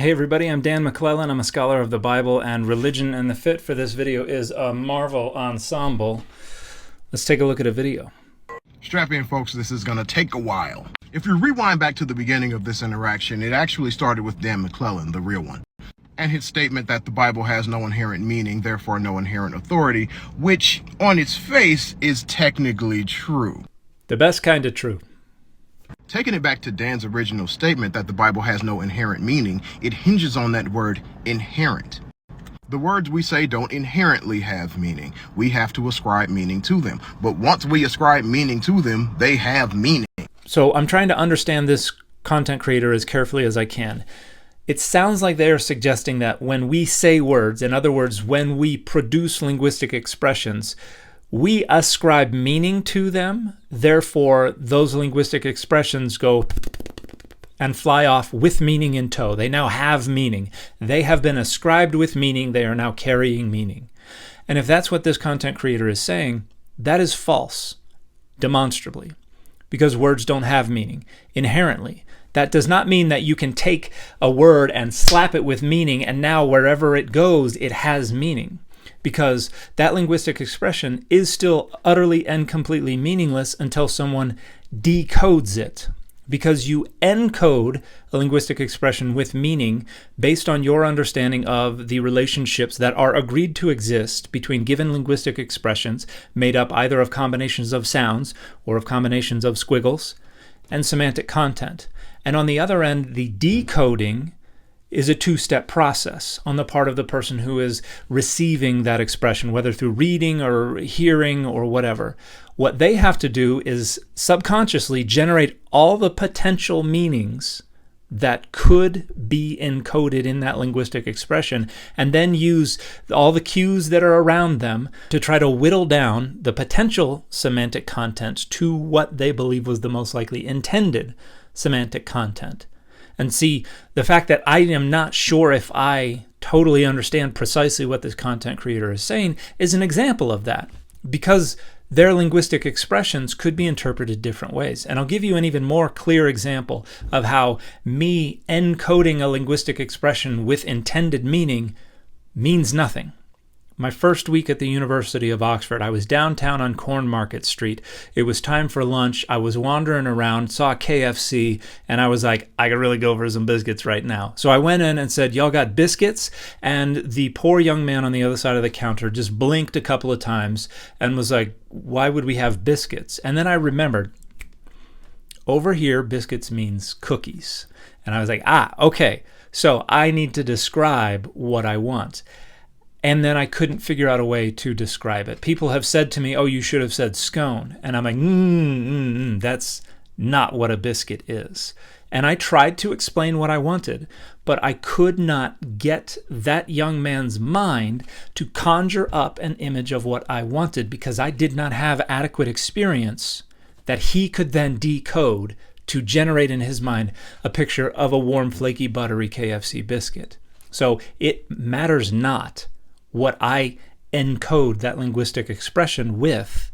Hey everybody, I'm Dan McClellan. I'm a scholar of the Bible and religion, and the fit for this video is a Marvel ensemble. Let's take a look at a video. Strap in, folks. This is going to take a while. If you rewind back to the beginning of this interaction, it actually started with Dan McClellan, the real one, and his statement that the Bible has no inherent meaning, therefore no inherent authority, which on its face is technically true. The best kind of true. Taking it back to Dan's original statement that the Bible has no inherent meaning, it hinges on that word inherent. The words we say don't inherently have meaning. We have to ascribe meaning to them. But once we ascribe meaning to them, they have meaning. So I'm trying to understand this content creator as carefully as I can. It sounds like they are suggesting that when we say words, in other words, when we produce linguistic expressions, we ascribe meaning to them. Therefore, those linguistic expressions go and fly off with meaning in tow. They now have meaning. They have been ascribed with meaning. They are now carrying meaning. And if that's what this content creator is saying, that is false, demonstrably, because words don't have meaning inherently. That does not mean that you can take a word and slap it with meaning, and now wherever it goes, it has meaning. Because that linguistic expression is still utterly and completely meaningless until someone decodes it. Because you encode a linguistic expression with meaning based on your understanding of the relationships that are agreed to exist between given linguistic expressions made up either of combinations of sounds or of combinations of squiggles and semantic content. And on the other end, the decoding is a two-step process on the part of the person who is receiving that expression, whether through reading or hearing or whatever. What they have to do is subconsciously generate all the potential meanings that could be encoded in that linguistic expression, and then use all the cues that are around them to try to whittle down the potential semantic content to what they believe was the most likely intended semantic content. And see, the fact that I am not sure if I totally understand precisely what this content creator is saying is an example of that, because their linguistic expressions could be interpreted different ways. And I'll give you an even more clear example of how me encoding a linguistic expression with intended meaning means nothing. My first week at the University of Oxford, I was downtown on Cornmarket Street. It was time for lunch. I was wandering around, saw KFC, and I was like, I could really go for some biscuits right now. So I went in and said, y'all got biscuits? And the poor young man on the other side of the counter just blinked a couple of times and was like, why would we have biscuits? And then I remembered, over here, biscuits means cookies. And I was like, okay. So I need to describe what I want. And then I couldn't figure out a way to describe it. People have said to me, oh, you should have said scone. And I'm like, that's not what a biscuit is. And I tried to explain what I wanted, but I could not get that young man's mind to conjure up an image of what I wanted, because I did not have adequate experience that he could then decode to generate in his mind a picture of a warm, flaky, buttery KFC biscuit. So it matters not what I encode that linguistic expression with,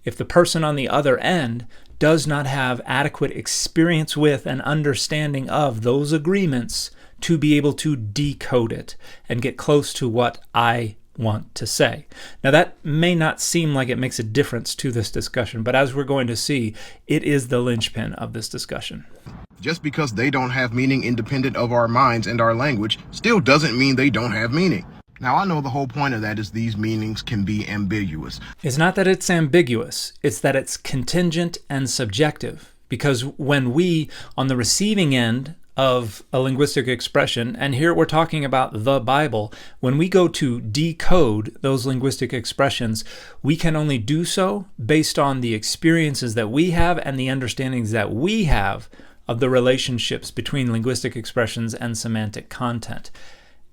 if the person on the other end does not have adequate experience with and understanding of those agreements to be able to decode it and get close to what I want to say. Now, that may not seem like it makes a difference to this discussion, but as we're going to see, it is the linchpin of this discussion. Just because they don't have meaning independent of our minds and our language still doesn't mean they don't have meaning. Now, I know the whole point of that is these meanings can be ambiguous. It's not that it's ambiguous, it's that it's contingent and subjective. Because when we, on the receiving end of a linguistic expression, and here we're talking about the Bible, when we go to decode those linguistic expressions, we can only do so based on the experiences that we have and the understandings that we have of the relationships between linguistic expressions and semantic content.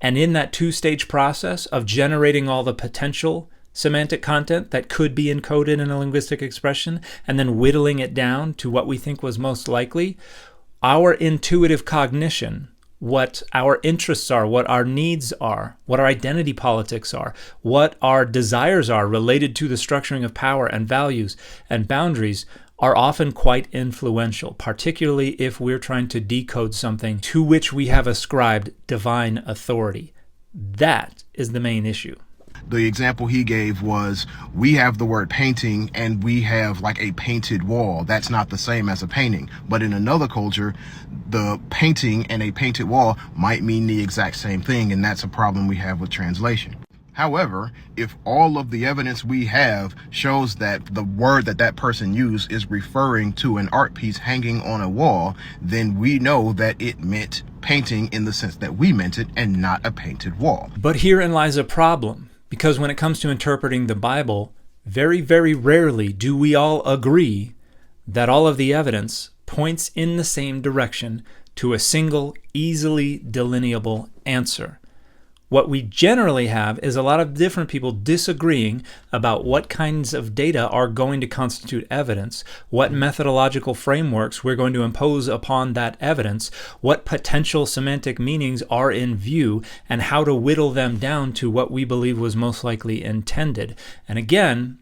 And in that two-stage process of generating all the potential semantic content that could be encoded in a linguistic expression and then whittling it down to what we think was most likely, our intuitive cognition, what our interests are, what our needs are, what our identity politics are, what our desires are related to the structuring of power and values and boundaries, are often quite influential, particularly if we're trying to decode something to which we have ascribed divine authority. That is the main issue. The example he gave was, we have the word painting and we have like a painted wall. That's not the same as a painting. But in another culture, the painting and a painted wall might mean the exact same thing, and that's a problem we have with translation. However, if all of the evidence we have shows that the word that person used is referring to an art piece hanging on a wall, then we know that it meant painting in the sense that we meant it and not a painted wall. But herein lies a problem, because when it comes to interpreting the Bible, very, very rarely do we all agree that all of the evidence points in the same direction to a single, easily delineable answer. What we generally have is a lot of different people disagreeing about what kinds of data are going to constitute evidence, what methodological frameworks we're going to impose upon that evidence, what potential semantic meanings are in view, and how to whittle them down to what we believe was most likely intended. And again,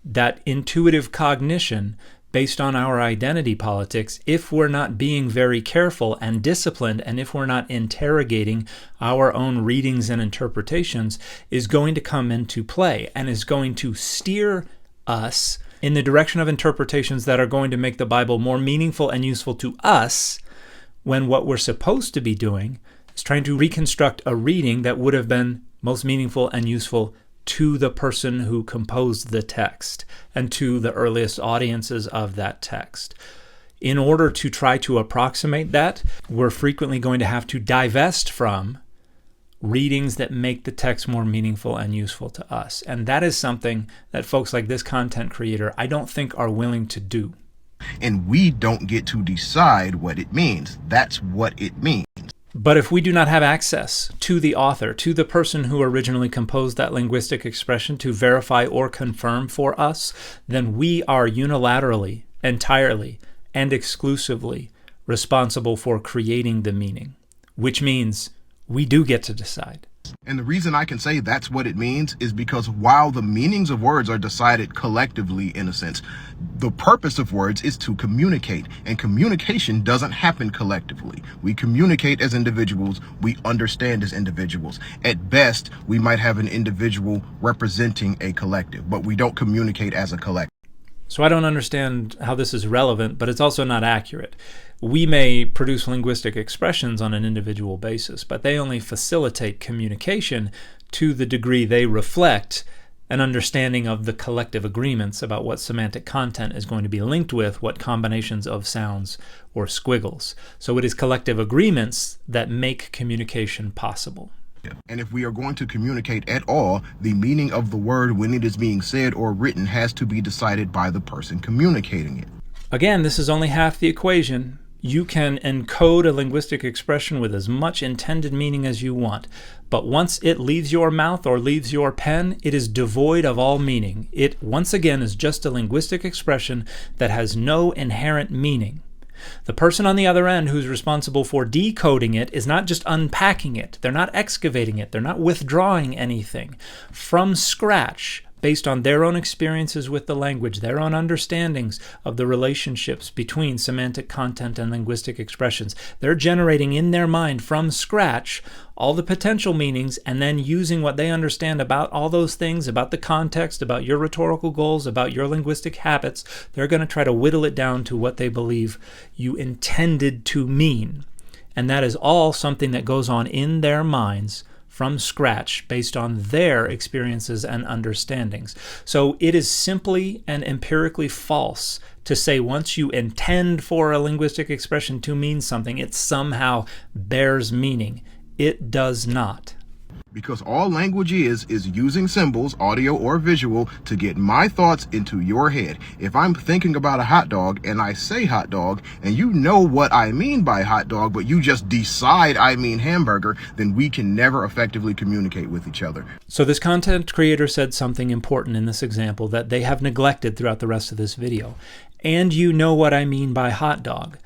that intuitive cognition based on our identity politics, if we're not being very careful and disciplined, and if we're not interrogating our own readings and interpretations, is going to come into play and is going to steer us in the direction of interpretations that are going to make the Bible more meaningful and useful to us, when what we're supposed to be doing is trying to reconstruct a reading that would have been most meaningful and useful to the person who composed the text and to the earliest audiences of that text. In order to try to approximate that, we're frequently going to have to divest from readings that make the text more meaningful and useful to us. And that is something that folks like this content creator, I don't think, are willing to do. And we don't get to decide what it means. That's what it means. But if we do not have access to the author, to the person who originally composed that linguistic expression to verify or confirm for us, then we are unilaterally, entirely, and exclusively responsible for creating the meaning, which means we do get to decide. And the reason I can say that's what it means is because while the meanings of words are decided collectively, in a sense, the purpose of words is to communicate, and communication doesn't happen collectively. We communicate as individuals, we understand as individuals. At best, we might have an individual representing a collective, but we don't communicate as a collective. So I don't understand how this is relevant, but it's also not accurate. We may produce linguistic expressions on an individual basis, but they only facilitate communication to the degree they reflect an understanding of the collective agreements about what semantic content is going to be linked with, what combinations of sounds or squiggles. So it is collective agreements that make communication possible. And if we are going to communicate at all, the meaning of the word when it is being said or written has to be decided by the person communicating it. Again, this is only half the equation. You can encode a linguistic expression with as much intended meaning as you want, but once it leaves your mouth or leaves your pen, it is devoid of all meaning. It, once again, is just a linguistic expression that has no inherent meaning. The person on the other end who's responsible for decoding it is not just unpacking it. They're not excavating it. They're not withdrawing anything from scratch based on their own experiences with the language, their own understandings of the relationships between semantic content and linguistic expressions. They're generating in their mind from scratch all the potential meanings, and then using what they understand about all those things, about the context, about your rhetorical goals, about your linguistic habits. They're going to try to whittle it down to what they believe you intended to mean. And that is all something that goes on in their minds from scratch based on their experiences and understandings. So it is simply and empirically false to say once you intend for a linguistic expression to mean something, it somehow bears meaning. It does not. Because all language is using symbols, audio or visual, to get my thoughts into your head. If I'm thinking about a hot dog and I say hot dog, and you know what I mean by hot dog, but you just decide I mean hamburger, then we can never effectively communicate with each other. So this content creator said something important in this example that they have neglected throughout the rest of this video. And you know what I mean by hot dog.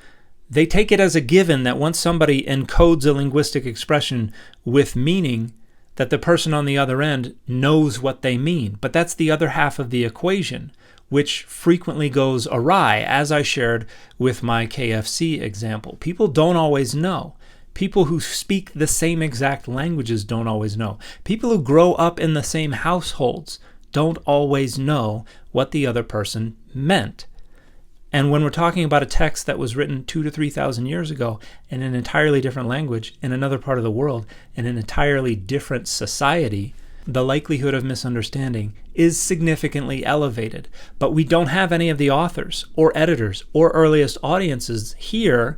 They take it as a given that once somebody encodes a linguistic expression with meaning, that the person on the other end knows what they mean. But that's the other half of the equation. which frequently goes awry, as I shared with my KFC example. People don't always know. People who speak the same exact languages don't always know. People who grow up in the same households don't always know what the other person meant. And when we're talking about a text that was written 2,000 to 3,000 years ago in an entirely different language, in another part of the world, in an entirely different society, the likelihood of misunderstanding is significantly elevated. But we don't have any of the authors or editors or earliest audiences here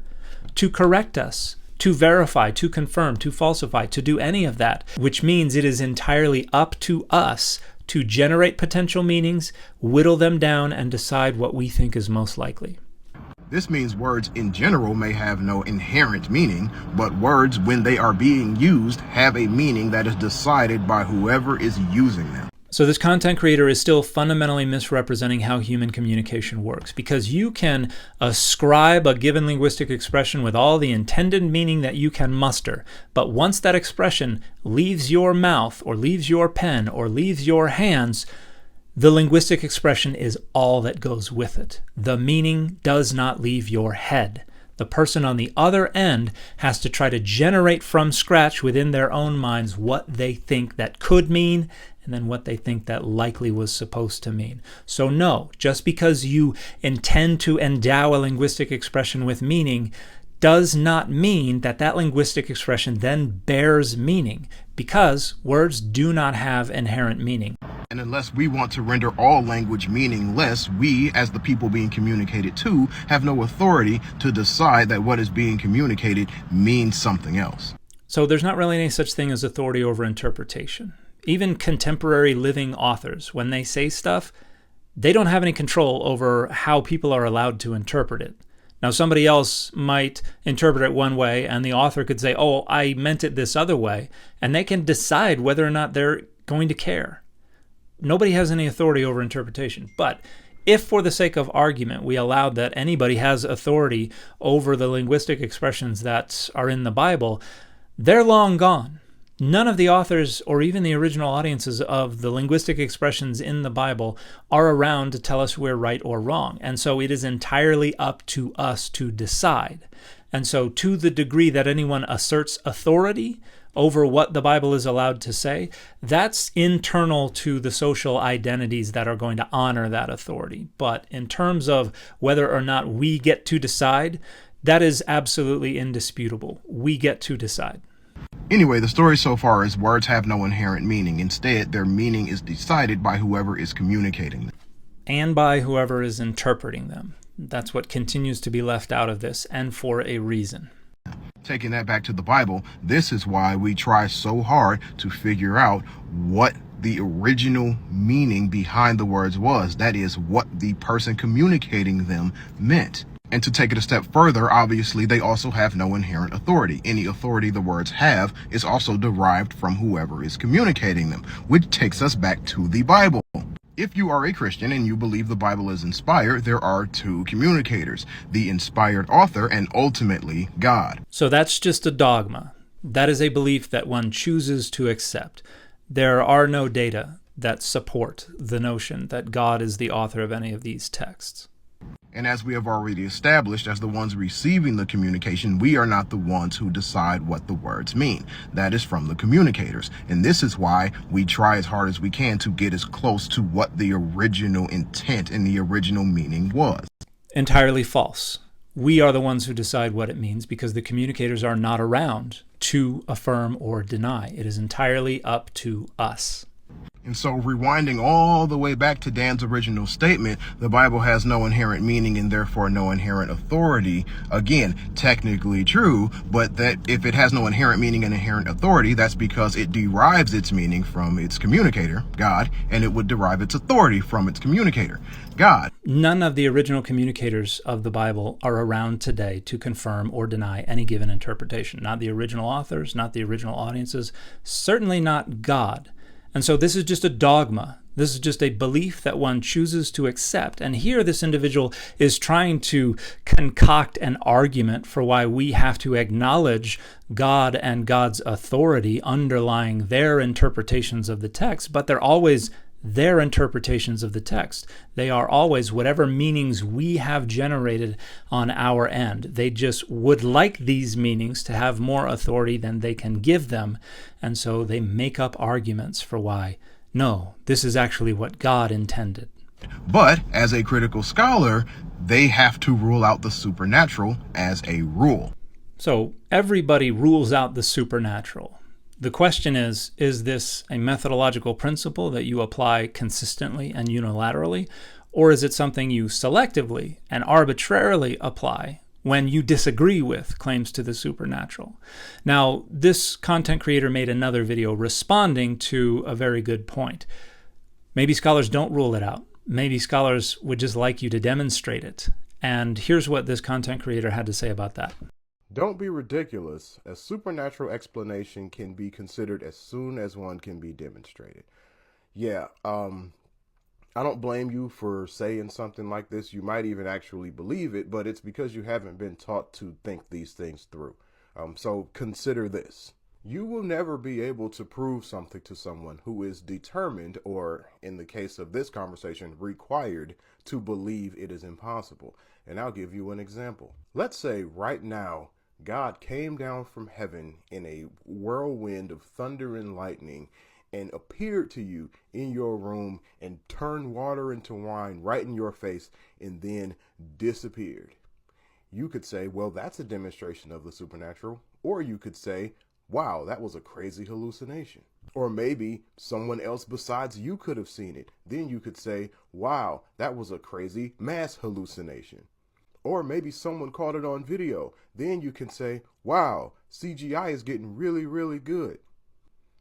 to correct us, to verify, to confirm, to falsify, to do any of that, which means it is entirely up to us to generate potential meanings, whittle them down, and decide what we think is most likely. This means words in general may have no inherent meaning, but words, when they are being used, have a meaning that is decided by whoever is using them. So this content creator is still fundamentally misrepresenting how human communication works, because you can ascribe a given linguistic expression with all the intended meaning that you can muster. But once that expression leaves your mouth or leaves your pen or leaves your hands, the linguistic expression is all that goes with it. The meaning does not leave your head. The person on the other end has to try to generate from scratch within their own minds what they think that could mean, and then what they think that likely was supposed to mean. So no, just because you intend to endow a linguistic expression with meaning does not mean that that linguistic expression then bears meaning, because words do not have inherent meaning. And unless we want to render all language meaningless, we, as the people being communicated to, have no authority to decide that what is being communicated means something else. So there's not really any such thing as authority over interpretation. Even contemporary living authors, when they say stuff, they don't have any control over how people are allowed to interpret it. Now, somebody else might interpret it one way, and the author could say, oh, I meant it this other way, and they can decide whether or not they're going to care. Nobody has any authority over interpretation. But if, for the sake of argument, we allowed that anybody has authority over the linguistic expressions that are in the Bible, they're long gone. None of the authors or even the original audiences of the linguistic expressions in the Bible are around to tell us we're right or wrong. And so it is entirely up to us to decide. And so to the degree that anyone asserts authority over what the Bible is allowed to say, that's internal to the social identities that are going to honor that authority. But in terms of whether or not we get to decide, that is absolutely indisputable. We get to decide. Anyway, the story so far is words have no inherent meaning. Instead, their meaning is decided by whoever is communicating them. And by whoever is interpreting them. That's what continues to be left out of this, and for a reason. Taking that back to the Bible, this is why we try so hard to figure out what the original meaning behind the words was. That is, what the person communicating them meant. And to take it a step further, obviously, they also have no inherent authority. Any authority the words have is also derived from whoever is communicating them, which takes us back to the Bible. If you are a Christian and you believe the Bible is inspired, there are two communicators, the inspired author and ultimately God. So that's just a dogma. That is a belief that one chooses to accept. There are no data that support the notion that God is the author of any of these texts. And as we have already established, as the ones receiving the communication, we are not the ones who decide what the words mean. That is from the communicators. And this is why we try as hard as we can to get as close to what the original intent and the original meaning was. Entirely false. We are the ones who decide what it means because the communicators are not around to affirm or deny. It is entirely up to us. And so rewinding all the way back to Dan's original statement, the Bible has no inherent meaning and therefore no inherent authority. Again, technically true, but that if it has no inherent meaning and inherent authority, that's because it derives its meaning from its communicator, God, and it would derive its authority from its communicator, God. None of the original communicators of the Bible are around today to confirm or deny any given interpretation. Not the original authors, not the original audiences, certainly not God. And so this is just a dogma. This is just a belief that one chooses to accept. And here this individual is trying to concoct an argument for why we have to acknowledge God and God's authority underlying their interpretations of the text, but they're always their interpretations of the text. They are always whatever meanings we have generated on our end. They just would like these meanings to have more authority than they can give them, and so they make up arguments for why, no, this is actually what God intended. But as a critical scholar, they have to rule out the supernatural as a rule. So everybody rules out the supernatural. The question is this a methodological principle that you apply consistently and unilaterally, or is it something you selectively and arbitrarily apply when you disagree with claims to the supernatural? Now, this content creator made another video responding to a very good point. Maybe scholars don't rule it out. Maybe scholars would just like you to demonstrate it. And here's what this content creator had to say about that. Don't be ridiculous. A supernatural explanation can be considered as soon as one can be demonstrated. Yeah, I don't blame you for saying something like this. You might even actually believe it, but it's because you haven't been taught to think these things through. So consider this. You will never be able to prove something to someone who is determined, or in the case of this conversation, required to believe it is impossible. And I'll give you an example. Let's say right now, God came down from heaven in a whirlwind of thunder and lightning and appeared to you in your room and turned water into wine right in your face and then disappeared. You could say, well, that's a demonstration of the supernatural. Or you could say, wow, that was a crazy hallucination. Or maybe someone else besides you could have seen it. Then you could say, wow, that was a crazy mass hallucination. Or maybe someone caught it on video. Then you can say, wow, CGI is getting really, really good.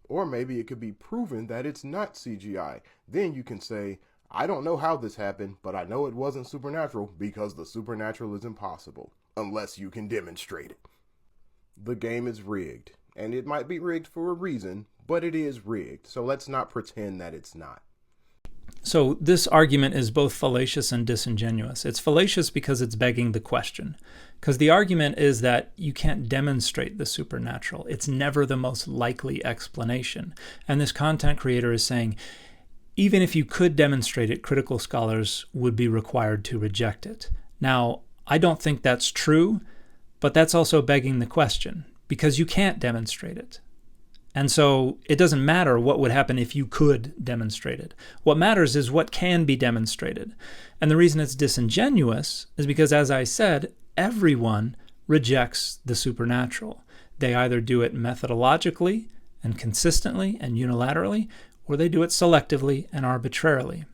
Or maybe it could be proven that it's not CGI. Then you can say, I don't know how this happened, but I know it wasn't supernatural because the supernatural is impossible unless you can demonstrate it. The game is rigged, and it might be rigged for a reason, but it is rigged. So let's not pretend that it's not. So this argument is both fallacious and disingenuous. It's fallacious because it's begging the question. Because the argument is that you can't demonstrate the supernatural. It's never the most likely explanation. And this content creator is saying, even if you could demonstrate it, critical scholars would be required to reject it. Now, I don't think that's true, but that's also begging the question, because you can't demonstrate it. And so it doesn't matter what would happen if you could demonstrate it. What matters is what can be demonstrated. And the reason it's disingenuous is because, as I said, everyone rejects the supernatural. They either do it methodologically and consistently and unilaterally, or they do it selectively and arbitrarily.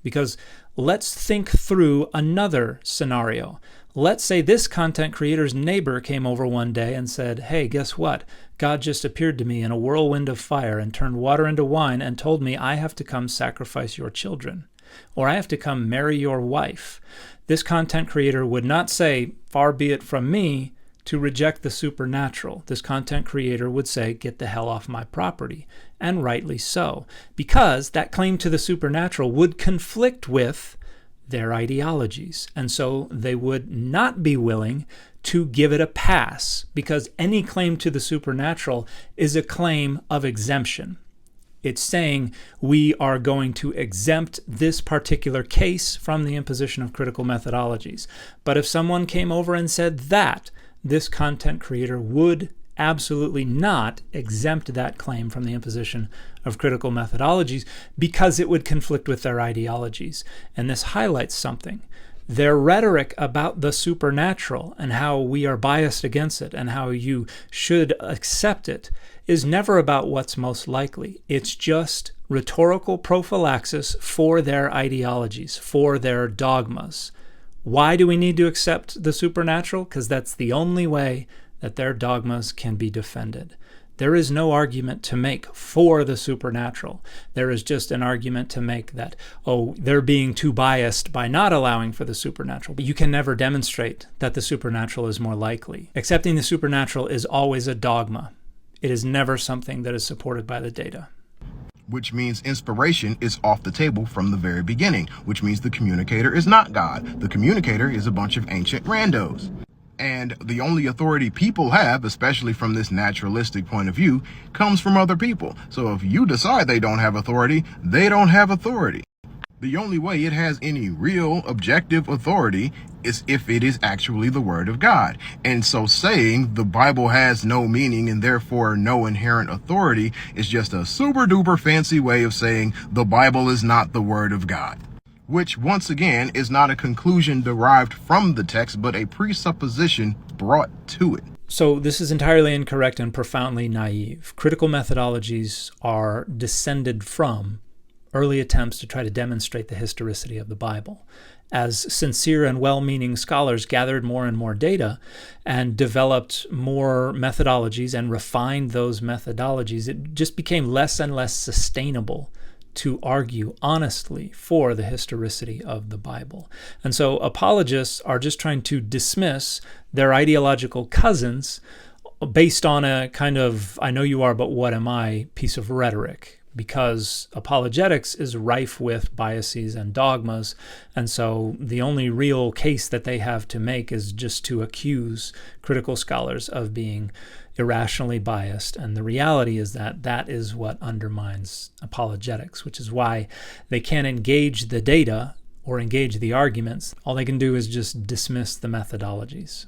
Because let's think through another scenario. Let's say this content creator's neighbor came over one day and said, hey, guess what? God just appeared to me in a whirlwind of fire and turned water into wine and told me I have to come sacrifice your children, or I have to come marry your wife. This content creator would not say, far be it from me to reject the supernatural. This content creator would say, get the hell off my property. And rightly so, because that claim to the supernatural would conflict with their ideologies. And so they would not be willing to give it a pass, because any claim to the supernatural is a claim of exemption. It's saying we are going to exempt this particular case from the imposition of critical methodologies. But if someone came over and said that, this content creator would absolutely not exempt that claim from the imposition of critical methodologies, because it would conflict with their ideologies. And this highlights something. Their rhetoric about the supernatural and how we are biased against it and how you should accept it is never about what's most likely. It's just rhetorical prophylaxis for their ideologies, for their dogmas. Why do we need to accept the supernatural? Because that's the only way that their dogmas can be defended. There is no argument to make for the supernatural. There is just an argument to make that, oh, they're being too biased by not allowing for the supernatural. But you can never demonstrate that the supernatural is more likely. Accepting the supernatural is always a dogma. It is never something that is supported by the data. Which means inspiration is off the table from the very beginning, which means the communicator is not God. The communicator is a bunch of ancient randos. And the only authority people have, especially from this naturalistic point of view, comes from other people. So if you decide they don't have authority, they don't have authority. The only way it has any real objective authority is if it is actually the Word of God. And so saying the Bible has no meaning and therefore no inherent authority is just a super duper fancy way of saying the Bible is not the Word of God, which once again is not a conclusion derived from the text, but a presupposition brought to it. So this is entirely incorrect and profoundly naive. Critical methodologies are descended from early attempts to try to demonstrate the historicity of the Bible. As sincere and well-meaning scholars gathered more and more data and developed more methodologies and refined those methodologies, it just became less and less sustainable to argue honestly for the historicity of the Bible. And so apologists are just trying to dismiss their ideological cousins based on a kind of "I know you are, but what am I" piece of rhetoric, because apologetics is rife with biases and dogmas, and so the only real case that they have to make is just to accuse critical scholars of being irrationally biased. And the reality is that that is what undermines apologetics, which is why they can't engage the data or engage the arguments. All they can do is just dismiss the methodologies.